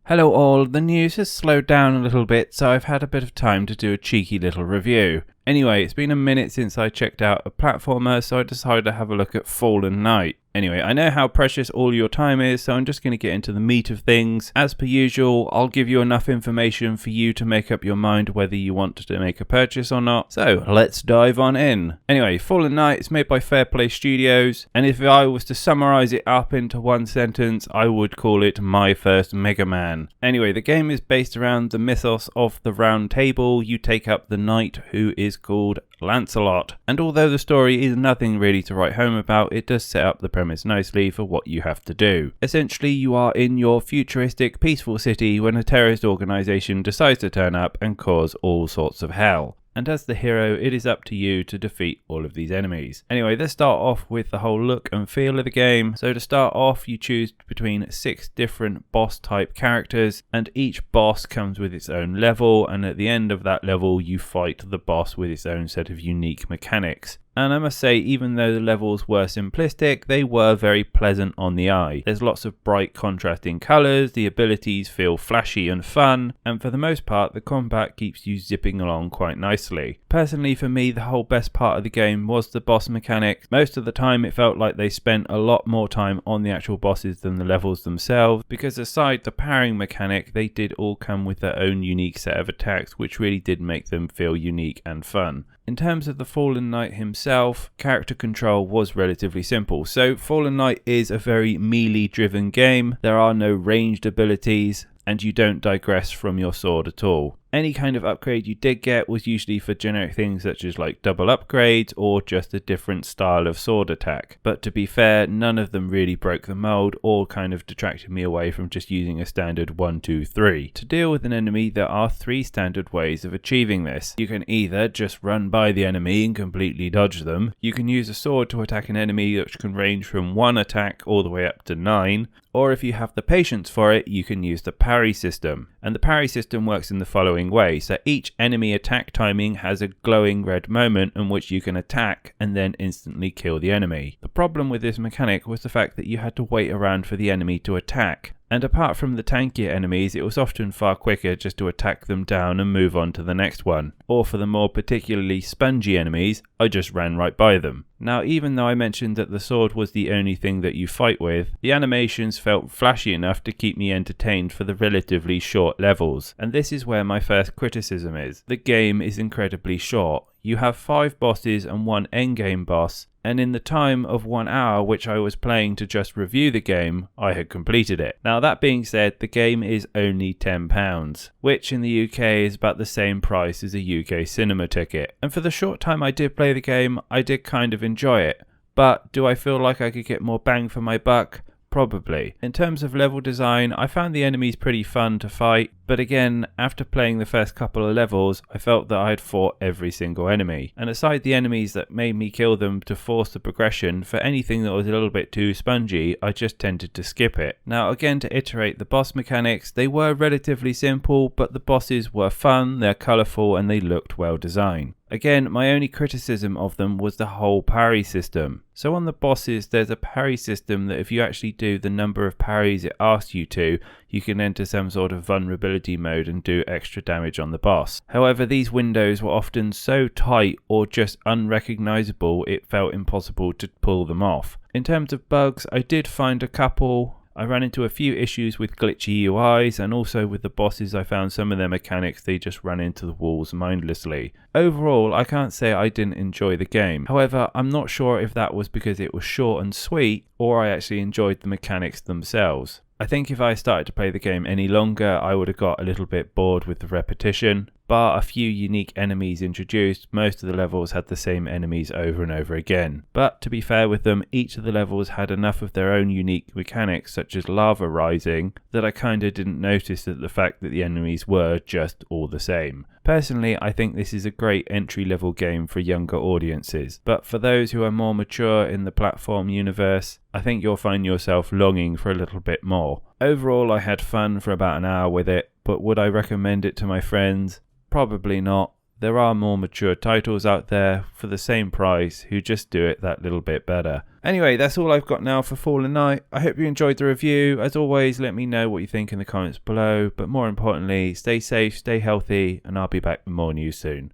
Hello all, the news has slowed down a little bit, so I've had a bit of time to do a cheeky little review. Anyway, it's been a minute since I checked out a platformer, so I decided to have a look at Fallen Knight. Anyway, I know how precious all your time is, so I'm just going to get into the meat of things. As per usual, I'll give you enough information for you to make up your mind whether you want to make a purchase or not. So, let's dive on in. Anyway, Fallen Knight is made by Fairplay Studios, and if I was to summarize it up into one sentence, I would call it my first Mega Man. Anyway, the game is based around the mythos of the Round Table. You take up the knight who is called Lancelot, and although the story is nothing really to write home about, it does set up the premise nicely for what you have to do. Essentially, you are in your futuristic peaceful city when a terrorist organisation decides to turn up and cause all sorts of hell. And as the hero, it is up to you to defeat all of these enemies. Anyway, let's start off with the whole look and feel of the game. So to start off, you choose between 6 different boss type characters, and each boss comes with its own level, and at the end of that level you fight the boss with its own set of unique mechanics. And I must say, even though the levels were simplistic, they were very pleasant on the eye. There's lots of bright contrasting colours, the abilities feel flashy and fun, and for the most part the combat keeps you zipping along quite nicely. Personally for me, the whole best part of the game was the boss mechanics. Most of the time it felt like they spent a lot more time on the actual bosses than the levels themselves, because aside the parrying mechanic, they did all come with their own unique set of attacks, which really did make them feel unique and fun. In terms of the Fallen Knight himself, character control was relatively simple. So Fallen Knight is a very melee driven game. There are no ranged abilities, and you don't digress from your sword at all. Any kind of upgrade you did get was usually for generic things such as like double upgrades or just a different style of sword attack. But to be fair, none of them really broke the mold or kind of detracted me away from just using a standard 1, 2, 3. To deal with an enemy, there are 3 standard ways of achieving this. You can either just run by the enemy and completely dodge them. You can use a sword to attack an enemy, which can range from 1 attack all the way up to 9. Or if you have the patience for it, you can use the parry system. And the parry system works in the following way. So each enemy attack timing has a glowing red moment in which you can attack and then instantly kill the enemy. The problem with this mechanic was the fact that you had to wait around for the enemy to attack. And apart from the tankier enemies, it was often far quicker just to attack them down and move on to the next one. Or for the more particularly spongy enemies, I just ran right by them. Now, even though I mentioned that the sword was the only thing that you fight with, the animations felt flashy enough to keep me entertained for the relatively short levels. And this is where my first criticism is. The game is incredibly short. You have 5 bosses and 1 endgame boss, and in the time of 1 hour which I was playing to just review the game, I had completed it. Now that being said, the game is only £10, which in the UK is about the same price as a UK cinema ticket. And for the short time I did play the game, I did kind of enjoy it. But do I feel like I could get more bang for my buck? Probably. In terms of level design, I found the enemies pretty fun to fight, but again, after playing the first couple of levels, I felt that I had fought every single enemy. And aside the enemies that made me kill them to force the progression, for anything that was a little bit too spongy, I just tended to skip it. Now again, to iterate the boss mechanics, they were relatively simple, but the bosses were fun, they're colourful, and they looked well designed. Again, my only criticism of them was the whole parry system. So on the bosses, there's a parry system that if you actually do the number of parries it asks you to, you can enter some sort of vulnerability mode and do extra damage on the boss. However, these windows were often so tight or just unrecognisable it felt impossible to pull them off. In terms of bugs, I did find a couple. I ran into a few issues with glitchy UIs, and also with the bosses I found some of their mechanics they just ran into the walls mindlessly. Overall, I can't say I didn't enjoy the game. However, I'm not sure if that was because it was short and sweet, or I actually enjoyed the mechanics themselves. I think if I started to play the game any longer, I would have got a little bit bored with the repetition. Bar a few unique enemies introduced, most of the levels had the same enemies over and over again. But to be fair with them, each of the levels had enough of their own unique mechanics, such as lava rising, that I kinda didn't notice that the fact that the enemies were just all the same. Personally, I think this is a great entry-level game for younger audiences, but for those who are more mature in the platform universe, I think you'll find yourself longing for a little bit more. Overall, I had fun for about an hour with it, but would I recommend it to my friends? Probably not. There are more mature titles out there for the same price who just do it that little bit better. Anyway, that's all I've got now for Fallen Night. I hope you enjoyed the review. As always, let me know what you think in the comments below. But more importantly, stay safe, stay healthy, and I'll be back with more news soon.